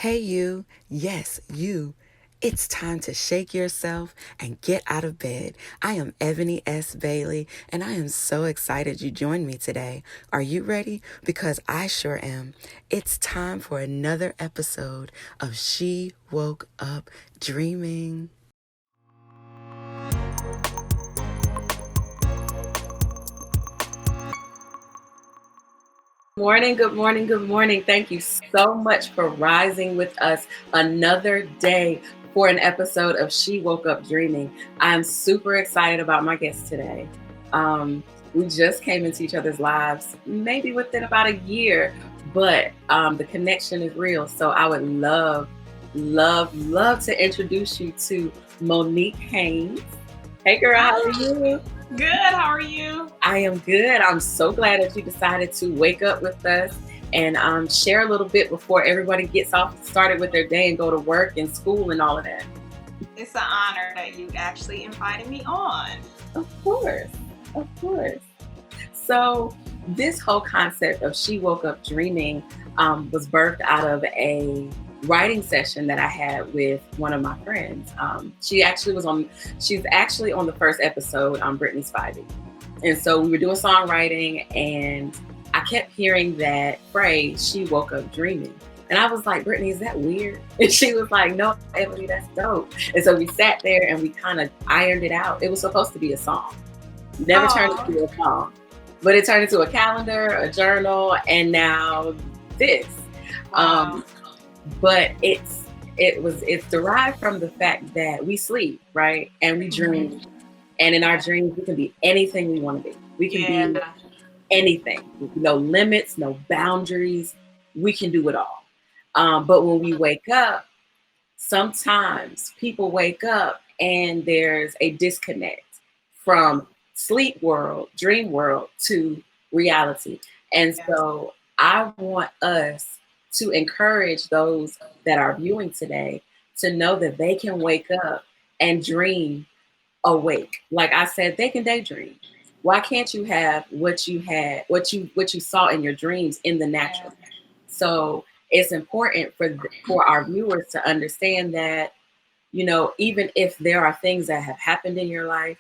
Hey, you. Yes, you. It's time to shake yourself and get out of bed. I am Ebony S. Bailey, and I am so excited you joined me today. Are you ready? Because I sure am. It's time for another episode of She Woke Up Dreaming. Morning, good morning, good morning. Thank you so much for rising with us another day for an episode of She Woke Up Dreaming. I'm super excited about my guest today. We just came into each other's lives maybe within about a year, but the connection is real. So I would love to introduce you to Monique Haynes. Hey girl, how are you? Good. How are you? I am good. I'm so glad that you decided to wake up with us and share a little bit before everybody gets off started with their day and go to work and school and all of that. It's an honor that you actually invited me on. Of course. Of course. So this whole concept of She Woke Up Dreaming was birthed out of a writing session that I had with one of my friends. She's actually on the first episode on Brittany's 5e. And so we were doing songwriting and I kept hearing that phrase, she woke up dreaming. And I was like, Brittany, is that weird? And she was like, no, Emily, that's dope. And so we sat there and we kind of ironed it out. It was supposed to be a song. Never turned into a song. But it turned into a calendar, a journal, and now this. But it's derived from the fact that we sleep, right? And we dream. And in our dreams, we can be anything we want to be. We can be anything. No limits, no boundaries. We can do it all. But when we wake up, sometimes people wake up and there's a disconnect from sleep world, dream world to reality. And so I want us to encourage those that are viewing today to know that they can wake up and dream awake. Like I said, they can daydream. Why can't you have what you saw in your dreams in the natural? So it's important for our viewers to understand that, even if there are things that have happened in your life,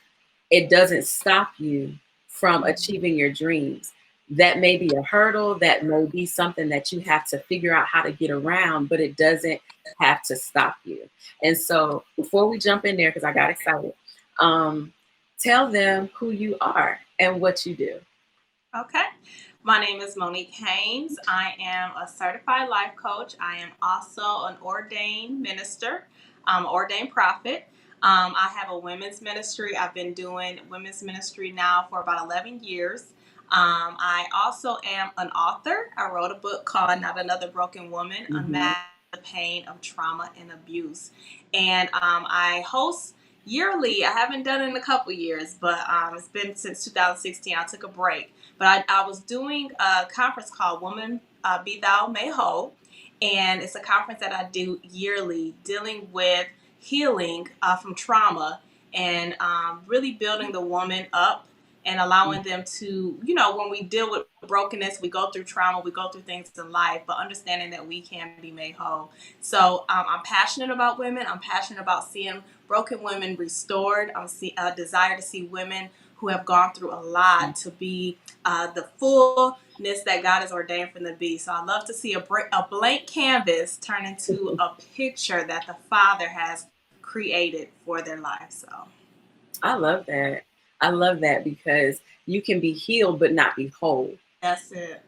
it doesn't stop you from achieving your dreams. That may be a hurdle, that may be something that you have to figure out how to get around, but it doesn't have to stop you. And so before we jump in there, because I got excited, tell them who you are and what you do. Okay. My name is Monique Haynes. I am a certified life coach. I am also an ordained minister, ordained prophet. I have a women's ministry. I've been doing women's ministry now for about 11 years. I also am an author. I wrote a book called Not Another Broken Woman, Unmasking the Pain of Trauma and Abuse. And I host yearly. I haven't done it in a couple years, but it's been since 2016. I took a break. But I was doing a conference called Woman Be Thou Made Whole. And it's a conference that I do yearly dealing with healing from trauma and really building the woman up and allowing them to, when we deal with brokenness, we go through trauma, we go through things in life, but understanding that we can be made whole. So I'm passionate about women. I'm passionate about seeing broken women restored. I'm a desire to see women who have gone through a lot to be the fullness that God has ordained for them to be. So I love to see a blank canvas turn into a picture that the Father has created for their life. So I love that. I love that because you can be healed but not be whole. That's it.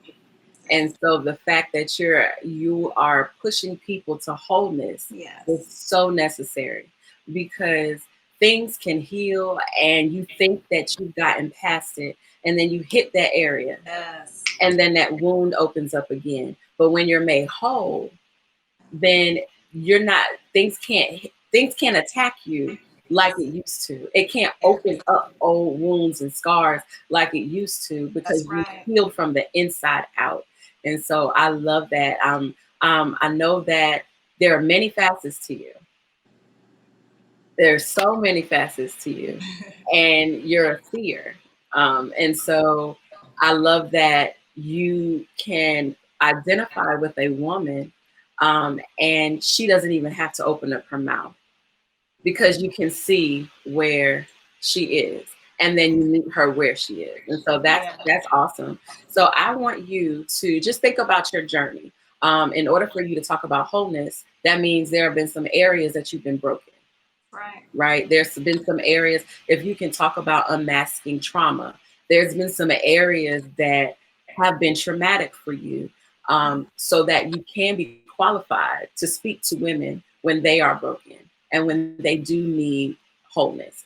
And so the fact that you are pushing people to wholeness is so necessary, because things can heal and you think that you've gotten past it, and then you hit that area. Yes. And then that wound opens up again. But when you're made whole, then you're not, things can't attack you like it used to. It can't open up old wounds and scars like it used to, because you healed from the inside out. And so I love that. I know that there are many facets to you. There's so many facets to you, and you're a seer. And so I love that you can identify with a woman And she doesn't even have to open up her mouth because you can see where she is, and then you meet her where she is. And so that's awesome. So I want you to just think about your journey. In order for you to talk about wholeness, that means there have been some areas that you've been broken. Right. There's been some areas, if you can talk about unmasking trauma, there's been some areas that have been traumatic for you, so that you can be qualified to speak to women when they are broken and when they do need wholeness.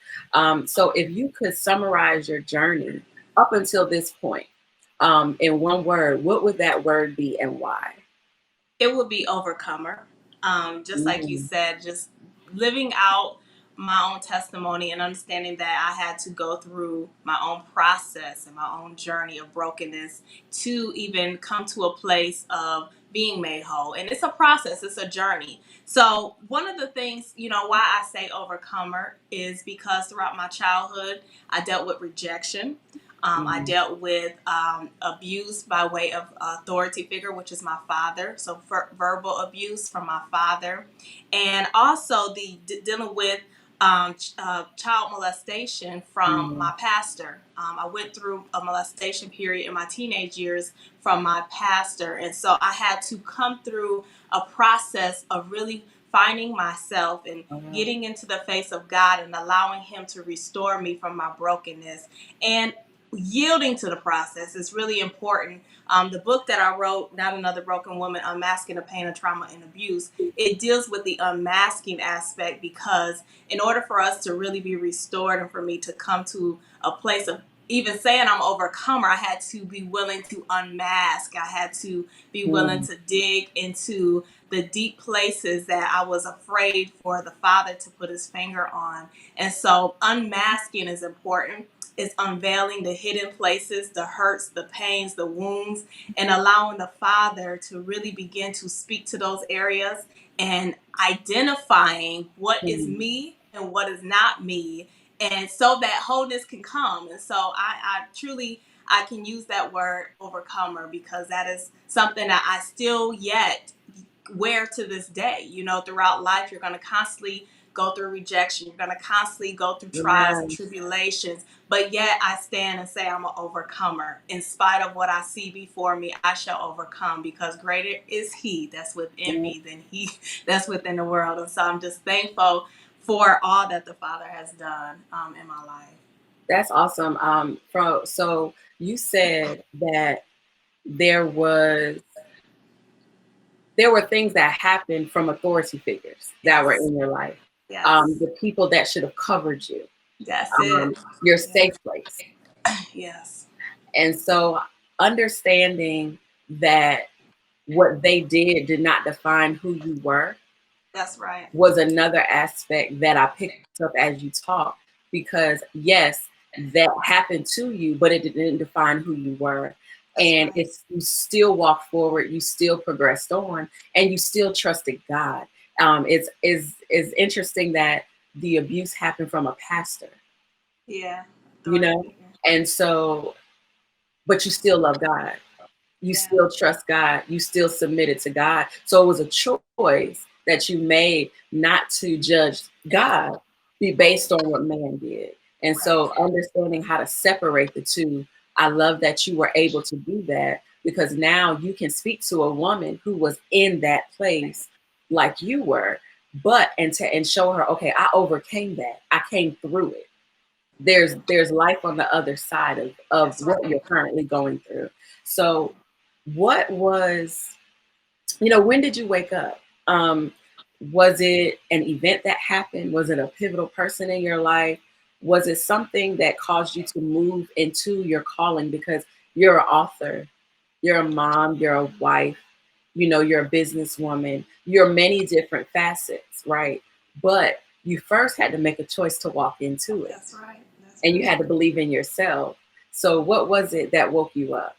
So if you could summarize your journey up until this point, in one word, what would that word be and why? It would be overcomer. Just like you Mm, said, just living out my own testimony and understanding that I had to go through my own process and my own journey of brokenness to even come to a place of being made whole. And it's a process, it's a journey. So, one of the things, why I say overcomer is because throughout my childhood, I dealt with rejection. I mm, dealt with abuse by way of authority figure, which is my father. So verbal abuse from my father, and also the dealing with child molestation from mm, my pastor. I went through a molestation period in my teenage years from my pastor, and so I had to come through a process of really finding myself and uh, getting into the face of God and allowing Him to restore me from my brokenness. And yielding to the process is really important. The book that I wrote, Not Another Broken Woman, Unmasking the Pain of Trauma and Abuse, it deals with the unmasking aspect because in order for us to really be restored and for me to come to a place of even saying I'm overcomer, I had to be willing to unmask. I had to be willing mm, to dig into the deep places that I was afraid for the Father to put His finger on. And so unmasking is important. Is unveiling the hidden places, the hurts, the pains, the wounds, and allowing the Father to really begin to speak to those areas and identifying what is mm. me and what is not me. And so that wholeness can come. And so I truly I can use that word overcomer because that is something that I still yet wear to this day. Throughout life, you're going to constantly go through rejection. You're going to constantly go through trials and Yes, tribulations. But yet I stand and say I'm an overcomer. In spite of what I see before me, I shall overcome because greater is He that's within yes. me than He that's within the world. And so I'm just thankful for all that the Father has done in my life. That's awesome. So you said that there was there were things that happened from authority figures that were Yes. in your life, Yes. the people that should have covered you, That's it. your Yeah. safe place. Yes. And so understanding that what they did not define who you were That's right. was another aspect that I picked up as you talk, because yes, that happened to you, but it didn't define who you were. That's And right. it's you still walked forward, you still progressed on, and you still trusted God. It's interesting that the abuse happened from a pastor, Yeah. you Authority know, figure. and so, but you still love God, you Yeah. still trust God, you still submitted to God. So it was a choice that you made not to judge God be based on what man did. And Right. so understanding how to separate the two, I love that you were able to do that because now you can speak to a woman who was in that place like you were, but and show her, okay, I overcame that. I came through it. There's life on the other side of That's what right. you're currently going through. So what was, when did you wake up? Was it an event that happened? Was it a pivotal person in your life? Was it something that caused you to move into your calling? Because you're an author, you're a mom, you're a wife, you're a businesswoman, you're many different facets, right? But you first had to make a choice to walk into it, That's right. That's and you right. had to believe in yourself. So what was it that woke you up?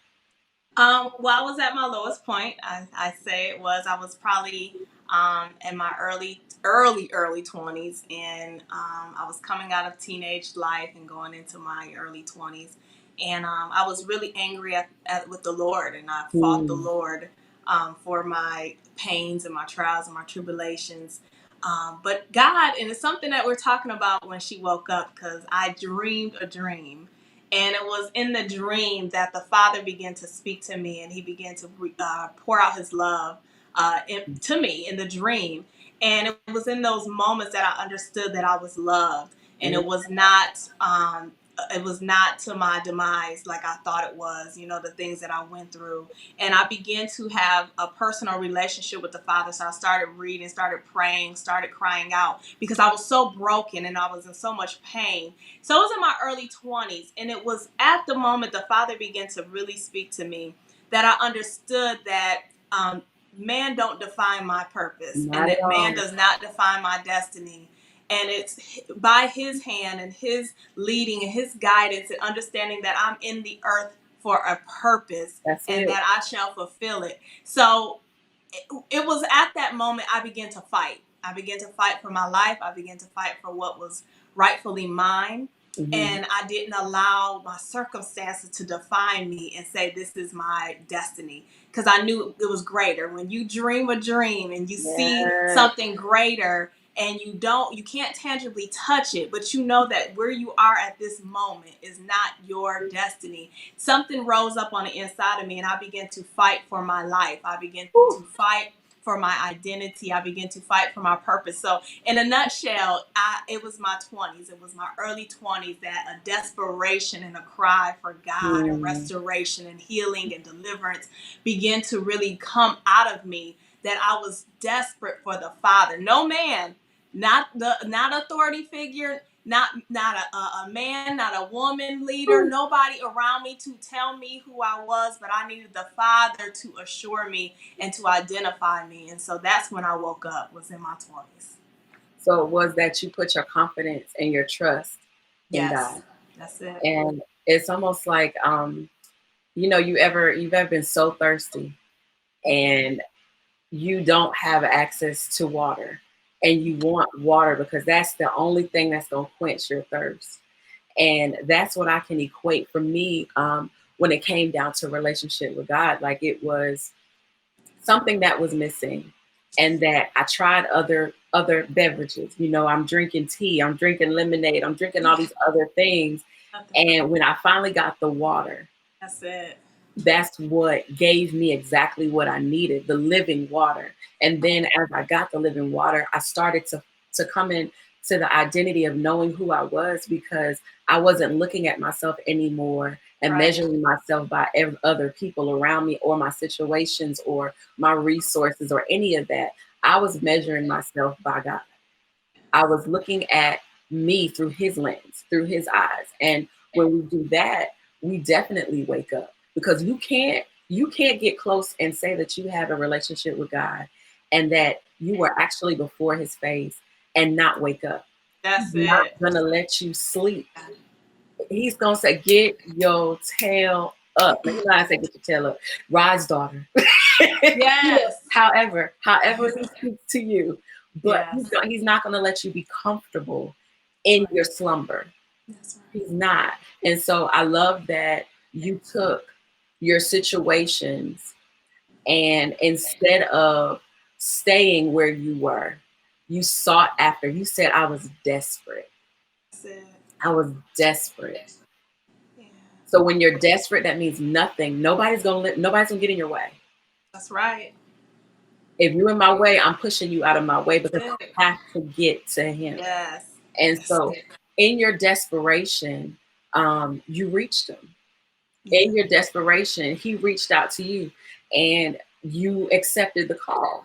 Well, I was at my lowest point. I say it was. I was probably in my early 20s, and I was coming out of teenage life and going into my early 20s. And I was really angry with the Lord, and I fought the Mm, Lord for my pains and my trials and my tribulations. But God, and it's something that we're talking about when she woke up, because I dreamed a dream. And it was in the dream that the Father began to speak to me, and He began to pour out His love to me in the dream. And it was in those moments that I understood that I was loved, and it was not to my demise like I thought it was. The things that I went through, and I began to have a personal relationship with the Father. So I started reading, started praying, started crying out, because I was so broken and I was in so much pain. So it was in my early 20s, and it was at the moment the Father began to really speak to me that I understood that man don't define my purpose, Not and at that man all. does not define my destiny. And it's by His hand and His leading and His guidance and understanding that I'm in the earth for a purpose, That's and it. that I shall fulfill it. So it was at that moment I began to fight. I began to fight for my life. I began to fight for what was rightfully mine. Mm-hmm. And I didn't allow my circumstances to define me and say, this is my destiny. Because I knew it was greater. When you dream a dream and you see something greater, and you can't tangibly touch it, but you know that where you are at this moment is not your destiny. Something rose up on the inside of me, and I began to fight for my life. I began to fight for my identity. I began to fight for my purpose. So in a nutshell, it was my 20s. It was my early 20s that a desperation and a cry for God and restoration and healing and deliverance began to really come out of me, that I was desperate for the Father. No man, not authority figure, not a man, not a woman leader, nobody around me to tell me who I was, but I needed the Father to assure me and to identify me. And so that's when I woke up, was in my 20s. So it was that you put your confidence and your trust in God. That's it. And it's almost like you've ever been so thirsty and you don't have access to water, and you want water because that's the only thing that's going to quench your thirst. And that's what I can equate for me when it came down to relationship with God. Like, it was something that was missing, and that I tried other beverages. I'm drinking tea, I'm drinking lemonade, I'm drinking all these other things. And when I finally got the water, that's it. That's what gave me exactly what I needed, the living water. And then as I got the living water, I started to come in to the identity of knowing who I was, because I wasn't looking at myself anymore and measuring myself by other people around me, or my situations, or my resources, or any of that. I was measuring myself by God. I was looking at me through His lens, through His eyes. And when we do that, we definitely wake up, because you can't get close and say that you have a relationship with God and that you were actually before His face and not wake up. That's He's not gonna let you sleep. He's gonna say, get your tail up. Let me not say get your tail up. Rise, daughter. Yes. However He speaks to you. But he's not gonna let you be comfortable in your slumber. That's right. He's not. And so I love that you took your situations, and instead of staying where you were, you sought after. You said, I was desperate. I was desperate. Yeah. So when you're desperate, that means nothing. Nobody's gonna get in your way. That's right. If you're in my way, I'm pushing you out of my way, because I have to get to Him. Yes. And so in your desperation, you reached Him. In your desperation, He reached out to you, and you accepted the call.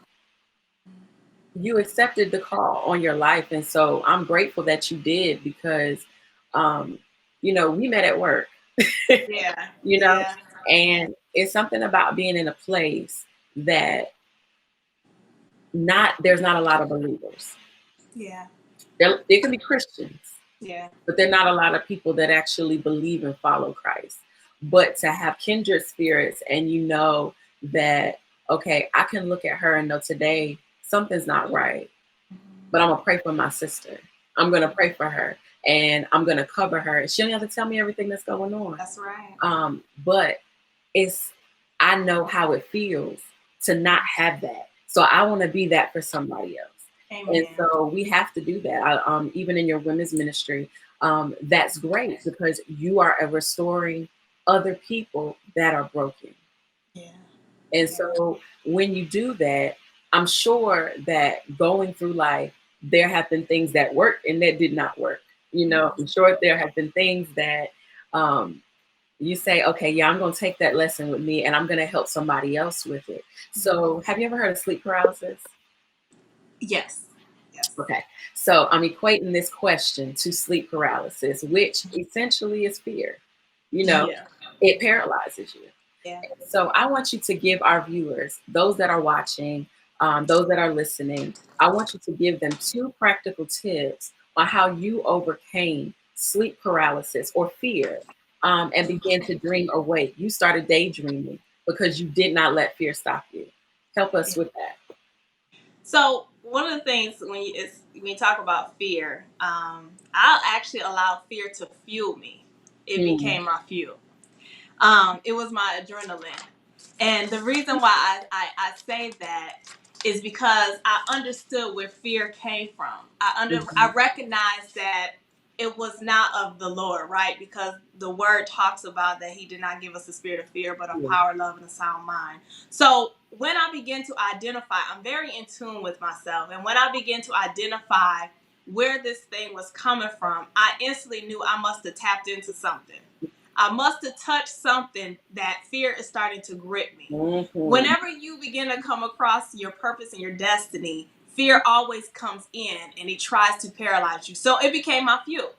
You accepted the call on your life. And so I'm grateful that you did, because, we met at work. Yeah. And it's something about being in a place that there's not a lot of believers. Yeah. There can be Christians. Yeah. But there are not a lot of people that actually believe and follow Christ. But to have kindred spirits, and that, okay, I can look at her and know today something's not right, but I'm going to pray for my sister. I'm going to pray for her, and I'm going to cover her. She don't have to tell me everything that's going on. That's right. But I know how it feels to not have that. So I want to be that for somebody else. And Amen. so we have to do that. Even in your women's ministry, that's great because you are restoring other people that are broken. Yeah. And Yeah. so when you do that, I'm sure that going through life, there have been things that worked and that did not work. I'm sure there have been things that um, you say, okay, yeah, I'm going to take that lesson with me and I'm going to help somebody else with it. So have you ever heard of sleep paralysis? Yes. Yes. Okay. So I'm equating this question to sleep paralysis, which essentially is fear. Yeah. It paralyzes you. Yeah. So I want you to give our viewers, those that are watching, those that are listening, I want you to give them 2 practical tips on how you overcame sleep paralysis or fear and began to dream awake. You started daydreaming because you did not let fear stop you. Help us with that. So one of the things when you talk about fear, I'll actually allow fear to fuel me. It Mm, became my fuel. It was my adrenaline. And the reason why I say that is because I understood where fear came from. I mhm, recognized that it was not of the Lord, right? Because the word talks about that he did not give us a spirit of fear, but of yeah, power, love, and a sound mind. So when I begin to identify, I'm very in tune with myself. And when I begin to identify where this thing was coming from, I instantly knew I must have tapped into something. I must have touched something that fear is starting to grip me. mhm, Whenever you begin to come across your purpose and your destiny, fear always comes in and it tries to paralyze you. So it became my fuel.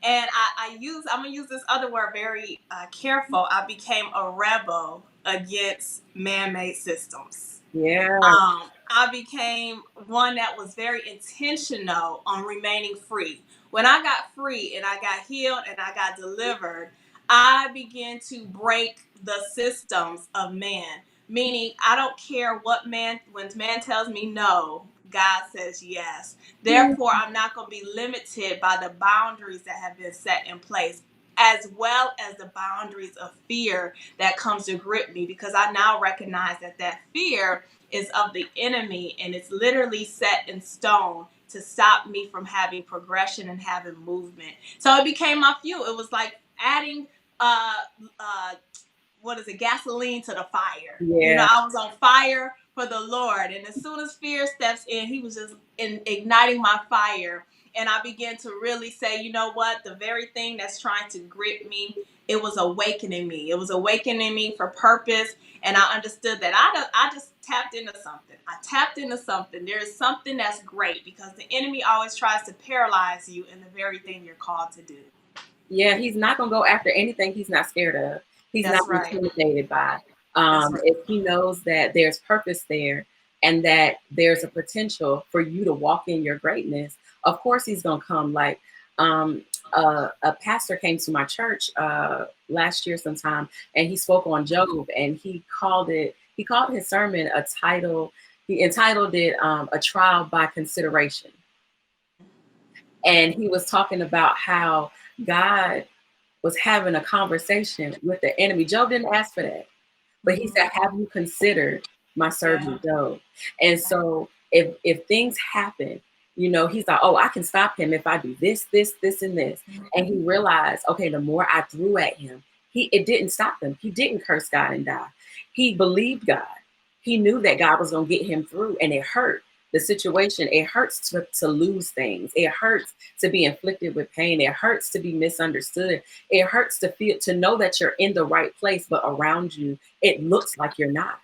And I'm gonna use this other word very careful. I became a rebel against man-made systems. yeah. I became one that was very intentional on remaining free. When I got free and I got healed and I got delivered, I began to break the systems of man. Meaning, I don't care what when man tells me no, God says yes. Therefore, I'm not going to be limited by the boundaries that have been set in place, as well as the boundaries of fear that comes to grip me, because I now recognize that fear is of the enemy and it's literally set in stone to stop me from having progression and having movement. So it became my fuel. It was like adding uh uh what is it, gasoline to the fire. Yeah. I was on fire for the Lord, and as soon as fear steps in, he was just igniting my fire. And I began to really say, you know what, the very thing that's trying to grip me, it was awakening me. It was awakening me for purpose. And I understood that I just tapped into something. I tapped into something. There is something that's great, because the enemy always tries to paralyze you in the very thing you're called to do. Yeah, he's not gonna go after anything he's not scared of. He's not That's right. intimidated by. That's right. If he knows that there's purpose there and that there's a potential for you to walk in your greatness, of course he's gonna come. Like um, a pastor came to my church last year sometime, and he spoke on Job, and he called his sermon a title. He entitled it "A Trial by Consideration," and he was talking about how God was having a conversation with the enemy. Job didn't ask for that, but he said, "Have you considered my Yeah. servant Job?" And so, if things happen, he's like, "Oh, I can stop him if I do this, this, this, and this." And he realized, okay, the more I threw at him, it didn't stop him. He didn't curse God and die. He believed God. He knew that God was going to get him through, and it hurt. The situation, it hurts to lose things. It hurts to be inflicted with pain. It hurts to be misunderstood. It hurts to know that you're in the right place, but around you, it looks like you're not.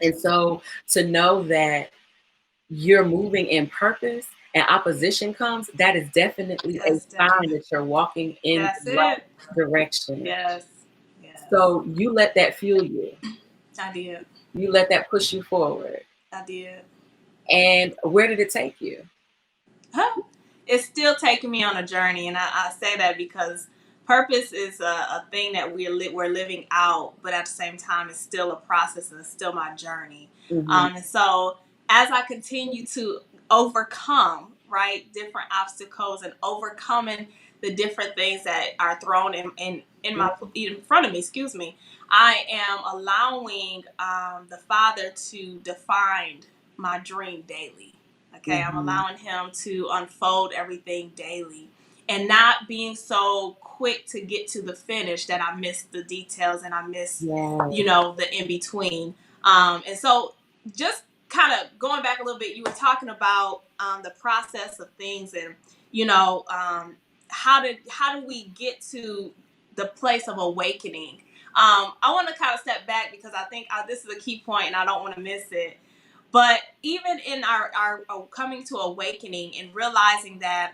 And so to know that you're moving in purpose and opposition comes, that is definitely a That's sign definitely. that you're walking in That's the right it. direction. Yes. Yes. So you let that fuel you. I did. You let that push you forward. I did. And where did it take you? Huh. It's still taking me on a journey, and I say that because purpose is a thing that we're living out, but at the same time, it's still a process and it's still my journey. Hmm. And so as I continue to overcome, right, different obstacles and overcoming the different things that are thrown in front of me, excuse me, I am allowing the Father to define my dream daily. Okay, I'm allowing him to unfold everything daily and not being so quick to get to the finish that I miss the details and I miss, the in between. And so just kind of going back a little bit, you were talking about the process of things and, how do we get to the place of awakening? I want to kind of step back because I think this is a key point and I don't want to miss it. But even in our coming to awakening and realizing that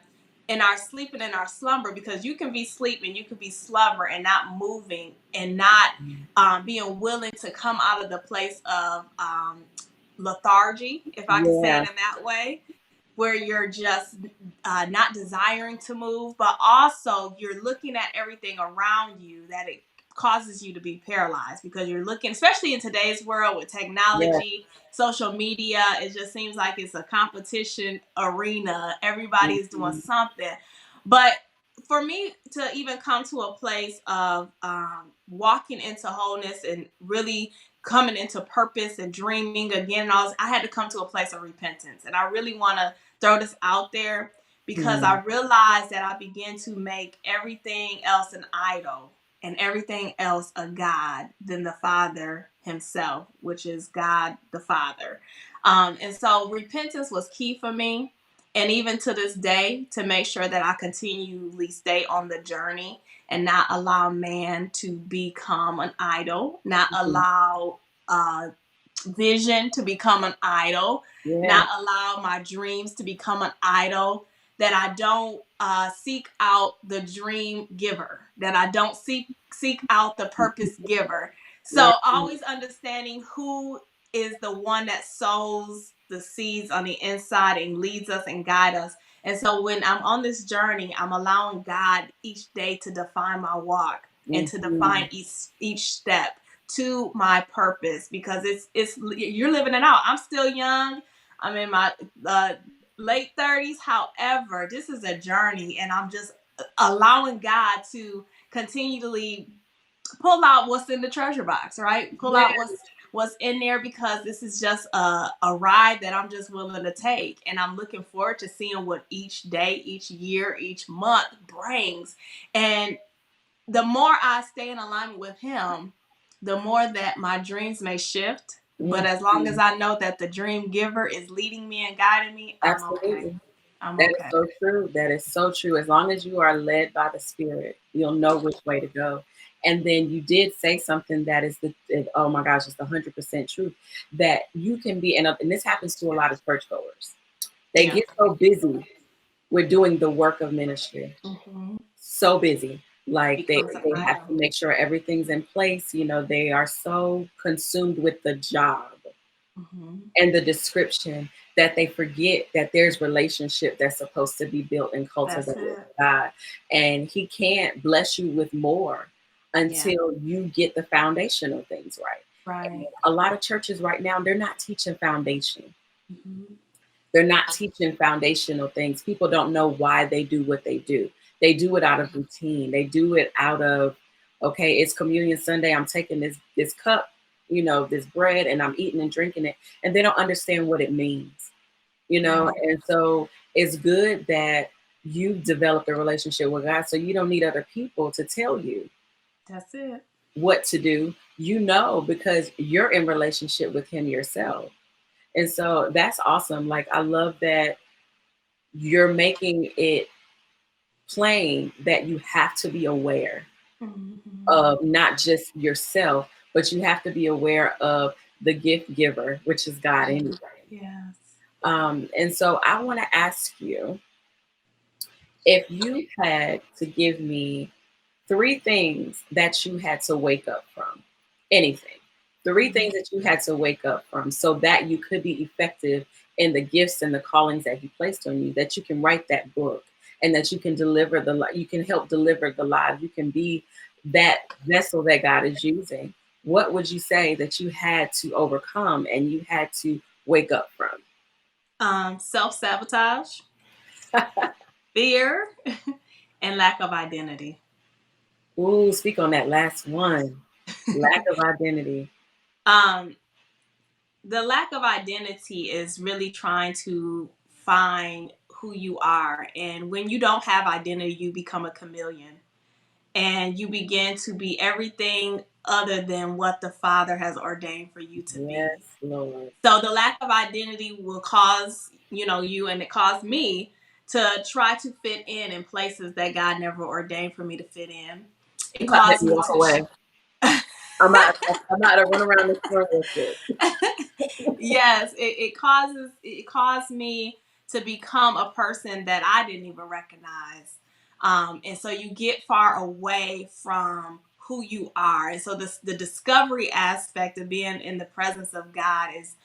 in our sleep and in our slumber, because you can be sleeping, you can be slumber and not moving and not being willing to come out of the place of lethargy, if I can say it in that way, where you're just not desiring to move, but also you're looking at everything around you that it causes you to be paralyzed because you're looking, especially in today's world with technology, social media, it just seems like it's a competition arena. Everybody is doing something. But for me to even come to a place of walking into wholeness and really coming into purpose and dreaming again, I had to come to a place of repentance. And I really want to throw this out there because I realized that I began to make everything else an idol and everything else a God than the Father himself, which is God the Father. And so repentance was key for me. And even to this day, to make sure that I continually stay on the journey and not allow man to become an idol, not allow vision to become an idol, not allow my dreams to become an idol, that I don't seek out the dream giver, that I don't seek out the purpose giver. So always understanding who is the one that sows the seeds on the inside and leads us and guide us. And so when I'm on this journey, I'm allowing God each day to define my walk and to define each step to my purpose, because it's you're living it out. I'm still young. I'm in my late 30s. However, this is a journey, and I'm just allowing God to continually pull out what's in the treasure box, right? Pull out what's in there, because this is just a ride that I'm just willing to take. And I'm looking forward to seeing what each day, each year, each month brings. And the more I stay in alignment with him, the more that my dreams may shift. But as long as I know that the dream giver is leading me and guiding me, I'm okay. That is so true. That is so true. As long as you are led by the Spirit, you'll know which way to go. And then you did say something that is oh my gosh, it's 100% truth, that you can be, and this happens to a lot of churchgoers. They get so busy with doing the work of ministry, so busy. Like they have to make sure everything's in place. They are so consumed with the job and the description that they forget that there's relationship that's supposed to be built and cultivated with God. And he can't bless you with more until you get the foundational things right. And a lot of churches right now, they're not teaching foundation. They're not teaching foundational things. People don't know why they do what they do. They do it out of routine. They do it out of, okay, it's Communion Sunday. I'm taking this cup, this bread, and I'm eating and drinking it. And they don't understand what it means, And so it's good that you've developed a relationship with God, so you don't need other people to tell you what to do, because you're in relationship with him yourself. And so that's awesome. Like, I love that you're making it plain that you have to be aware of not just yourself, but you have to be aware of the gift giver, which is God anyway. And so I want to ask you, if you had to give me 3 things that you had to wake up from, anything, 3 things that you had to wake up from so that you could be effective in the gifts and the callings that he placed on you, that you can write that book and that you can you can help deliver the lives, you can be that vessel that God is using. What would you say that you had to overcome and you had to wake up from? Self-sabotage, fear, And lack of identity. Ooh, speak on that last one. Lack of identity. um, the lack of identity is really trying to find who you are. And when you don't have identity, you become a chameleon and you begin to be everything other than what the Father has ordained for you to be. Yes, Lord. So the lack of identity will cause, you and it caused me to try to fit in places that God never ordained for me to fit in. It You about to make caused me me walk to away. I'm about to run around this room real quick. yes, it caused me to become a person that I didn't even recognize. And so you get far away from who you are. And so the discovery aspect of being in the presence of God is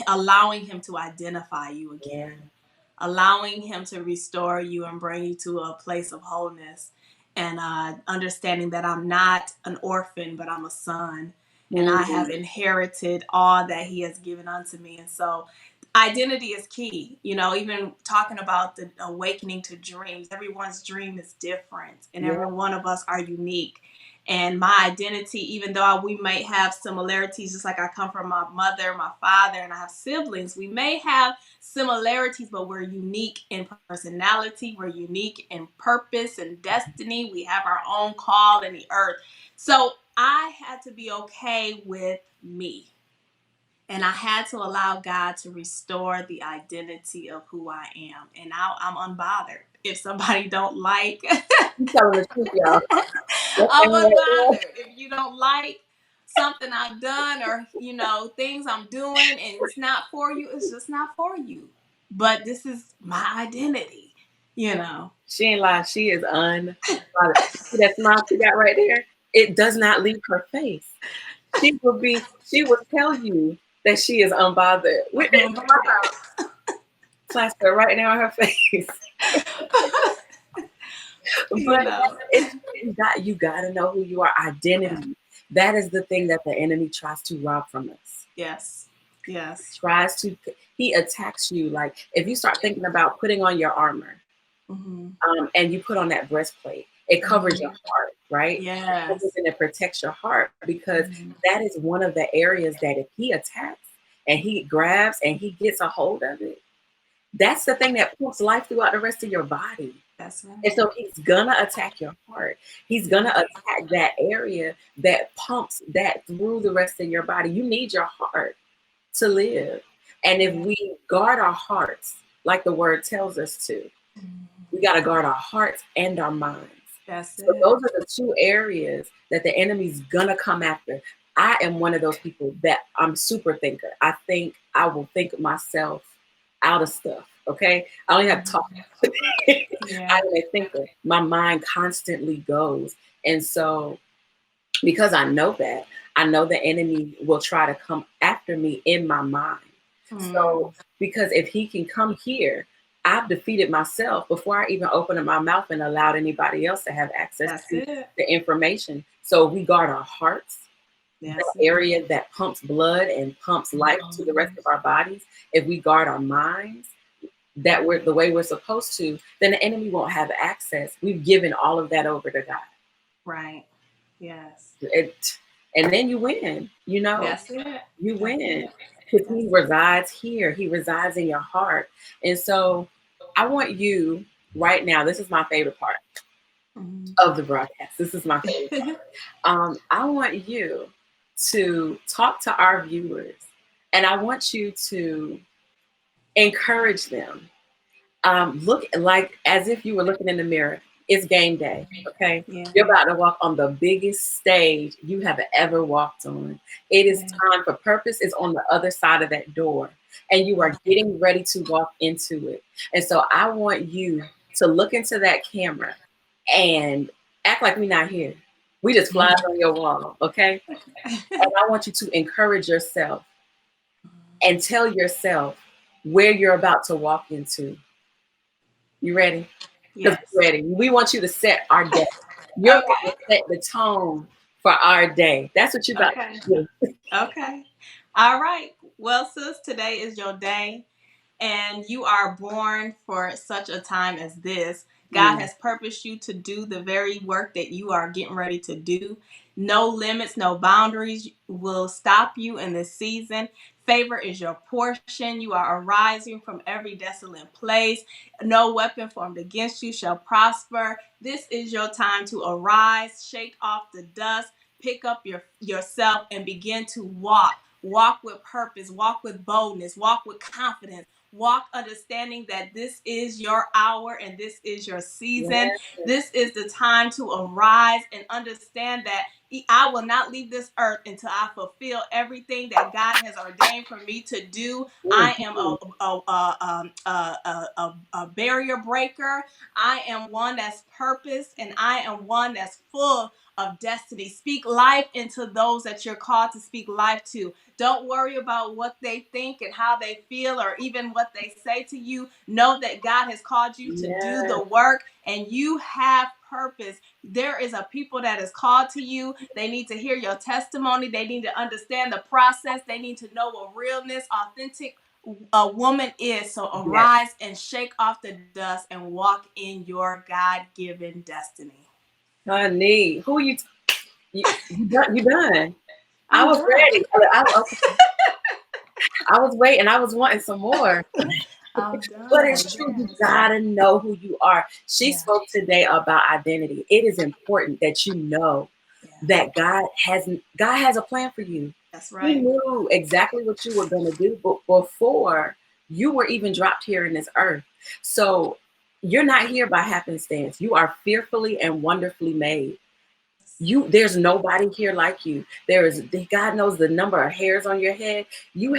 allowing him to identify you Yeah. again, allowing him to restore you and bring you to a place of wholeness, and understanding that I'm not an orphan, but I'm a son, and I have Mm-hmm. inherited all that he has given unto me. And so identity is key. Even talking about the awakening to dreams, everyone's dream is different and Yeah. every one of us are unique. And my identity, even though we might have similarities, just like I come from my mother, my father, and I have siblings, we may have similarities, but we're unique in personality, we're unique in purpose and destiny. We have our own call in the earth. So I had to be okay with me. And I had to allow God to restore the identity of who I am. And now I'm unbothered. If somebody don't like, You telling the truth, y'all. That's I'm right. unbothered. If you don't like something I've done, or things I'm doing and it's not for you, it's just not for you. But this is my identity, you know. She ain't lying. She is unbothered. See that smile she got right there? It does not leave her face. She will tell you that she is unbothered. With I'm that unbothered. plaster right now on her face. you But know. you gotta know who you are. Yeah. Identity. That is the thing that the enemy tries to rob from us. Yes. Yes. Tries to he attacks you. Like if you start thinking about putting on your armor, Mm-hmm. and you put on that breastplate, it covers your Mm-hmm. heart, right? It covers Yes. and it protects your heart because Mm-hmm. that is one of the areas that if he attacks and he grabs and he gets a hold of it, that's the thing that pumps life throughout the rest of your body. That's right. And so he's gonna attack your heart. He's gonna attack that area that pumps that through the rest of your body. You need your heart to live. And if Yeah. we guard our hearts, like the word tells us to, Mm-hmm. we got to guard our hearts and our minds. That's So it. those are the two areas that the enemy's gonna come after. I am one of those people that I'm super thinker. I will think myself out of stuff. Okay, I only have to talk. I Yeah. am a thinker. My mind constantly goes, and so because I know the enemy will try to come after me in my mind. So, Mm. because if he can come here, I've defeated myself before I even opened up my mouth and allowed anybody else to have access That's to it. the information. So, we guard our hearts, the That's it. area that pumps blood and pumps life to the rest Mhm. of our bodies. If we guard our minds, that we're the way we're supposed to, then the enemy won't have access. We've given all of that over to God. Right. Yes. It, and then you win, That's it. you That's win it. because That's he it. resides here. He resides in your heart. And so I want you right now, this is my favorite part Mhm. of the broadcast. This is my favorite part. I want you to talk to our viewers and I want you to encourage them. Look like as if you were looking in the mirror. It's game day, okay? Yeah. You're about to walk on the biggest stage you have ever walked on. It is Yeah. time for purpose is on the other side of that door, and you are getting ready to walk into it. And so I want you to look into that camera and act like we're not here. We just flies on your wall, okay? And I want you to encourage yourself and tell yourself where you're about to walk into. You ready? Because Yes. we're ready. We want you to set our day. You're about to Okay. set the tone for our day. That's what you're about Okay. to do. Okay. All right. Well, sis, today is your day. And you are born for such a time as this. God has purposed you to do the very work that you are getting ready to do. No limits, no boundaries will stop you in this season. Favor is your portion. You are arising from every desolate place. No weapon formed against you shall prosper. This is your time to arise, shake off the dust, pick up yourself, and begin to walk. Walk with purpose, walk with boldness, walk with confidence, walk understanding that this is your hour and this is your season. Yes. This is the time to arise and understand that I will not leave this earth until I fulfill everything that God has ordained for me to do. I am a barrier breaker. I am one that's purposed, and I am one that's full of destiny. Speak life into those that you're called to speak life to. Don't worry about what they think and how they feel or even what they say to you. Know that God has called you to do the work, and you have purpose. There is a people that is called to you. They need to hear your testimony. They need to understand the process. They need to know what realness, authentic a woman is. So arise and shake off the dust and walk in your God-given destiny. Honey, who you done? You done. I was done. ready. I was waiting. I was wanting some more. But it's true. You gotta know who you are. She spoke today about identity. It is important that you know that God has a plan for you. That's right. He knew exactly what you were going to do before you were even dropped here in this earth. So you're not here by happenstance. You are fearfully and wonderfully made. There's nobody here like you. God knows the number of hairs on your head. There's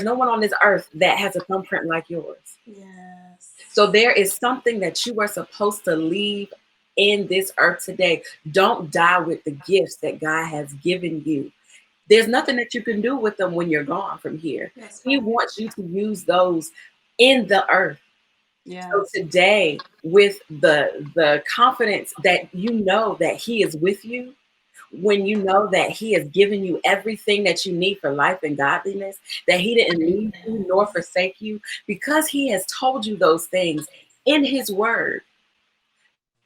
no one on this earth that has a thumbprint like yours. Yes. So there is something that you are supposed to leave in this earth today. Don't die with the gifts that God has given you. There's nothing that you can do with them when you're gone from here. He wants you to use those in the earth. So today, with the confidence that you know that He is with you, when you know that He has given you everything that you need for life and godliness, that He didn't leave you nor forsake you, because He has told you those things in His word.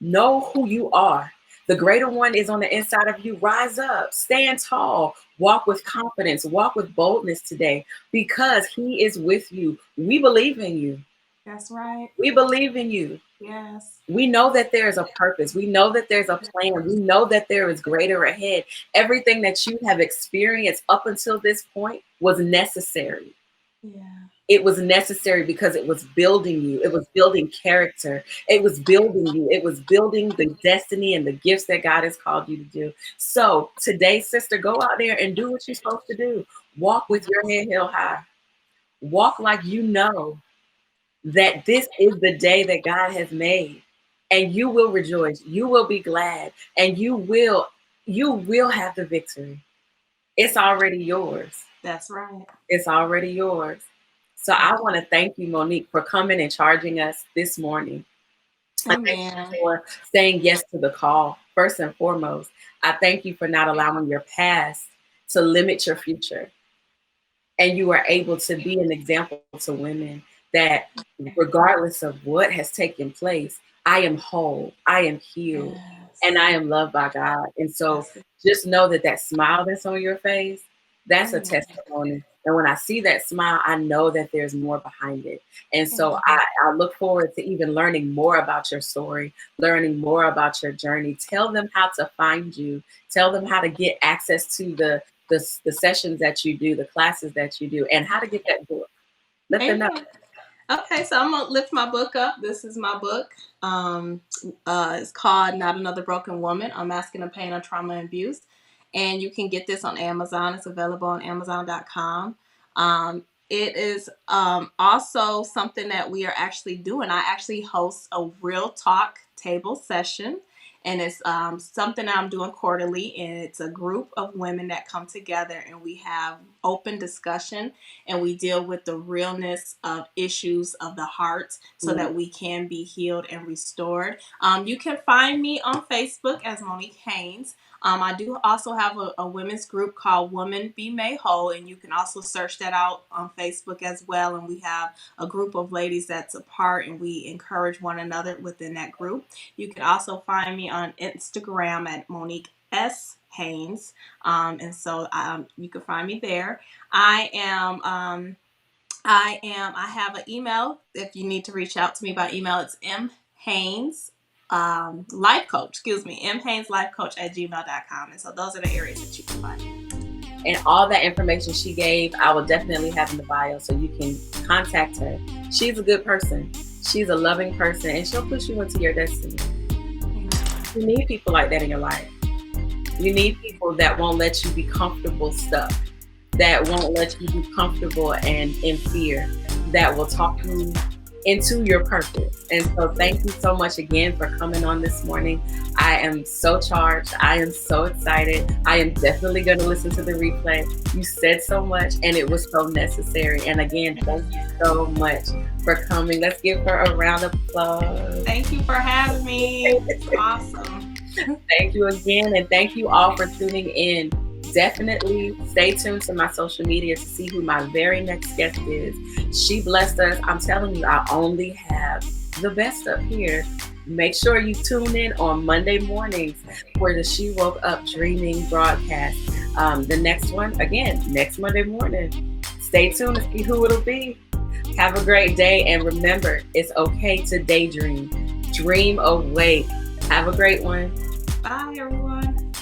Know who you are. The greater one is on the inside of you. Rise up, stand tall, walk with confidence, walk with boldness today, because He is with you. We believe in you. That's right. We believe in you. Yes. We know that there is a purpose. We know that there's a plan. We know that there is greater ahead. Everything that you have experienced up until this point was necessary. Yeah. It was necessary because it was building you. It was building character. It was building you. It was building the destiny and the gifts that God has called you to do. So today, sister, go out there and do what you're supposed to do. Walk with your head held high. Walk like you know that this is the day that God has made, and you will rejoice. You will be glad, and you will have the victory. It's already yours. That's right. It's already yours. So I want to thank you, Monique, for coming and charging us this morning. I thank you for saying yes to the call. First and foremost, I thank you for not allowing your past to limit your future. And you are able to be an example to women that regardless of what has taken place, I am whole, I am healed, and I am loved by God. And so just know that that smile that's on your face, that's a testimony. And when I see that smile, I know that there's more behind it. And so I look forward to even learning more about your story, learning more about your journey. Tell them how to find you. Tell them how to get access to the sessions that you do, the classes that you do, and how to get that book. Let them know. Okay, so I'm gonna lift my book up. This is my book. It's called Not Another Broken Woman: Unmasking the Pain of Trauma and Abuse. And you can get this on Amazon. It's available on Amazon.com. It is also something that we are actually doing. I actually host a real talk table session. And it's something that I'm doing quarterly. And it's a group of women that come together, and we have open discussion, and we deal with the realness of issues of the heart so that we can be healed and restored. You can find me on Facebook as Monique Haynes. I do also have a women's group called Woman Be Made Whole, and you can also search that out on Facebook as well. And we have a group of ladies that's apart, and we encourage one another within that group. You can also find me on Instagram at Monique S. Haynes, and so you can find me there. I have an email. If you need to reach out to me by email, it's mhaynes life coach, mhayneslifecoach@gmail.com. And so those are the areas that you can find me. And all that information she gave, I will definitely have in the bio so you can contact her. She's a good person. She's a loving person, and she'll push you into your destiny. You need people like that in your life. You need people that won't let you be comfortable stuck, that won't let you be comfortable and in fear, that will talk you into your purpose. And so thank you so much again for coming on this morning. I am so charged. I am so excited. I am definitely going to listen to the replay. You said so much and it was so necessary. And again, thank you so much for coming. Let's give her a round of applause. Thank you for having me. It's awesome. Thank you again. And thank you all for tuning in. Definitely stay tuned to my social media to see who my very next guest is. She blessed us. I'm telling you, I only have the best up here. Make sure you tune in on Monday mornings for the She Woke Up Dreaming broadcast. The next one, again, next Monday morning. Stay tuned to see who it'll be. Have a great day. And remember, it's okay to daydream. Dream awake. Have a great one. Bye, everyone.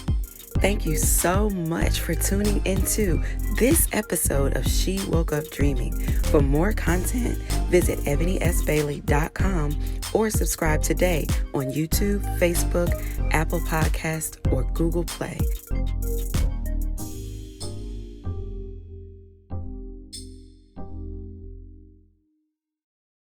Thank you so much for tuning into this episode of She Woke Up Dreaming. For more content, visit ebonysbailey.com or subscribe today on YouTube, Facebook, Apple Podcast, or Google Play.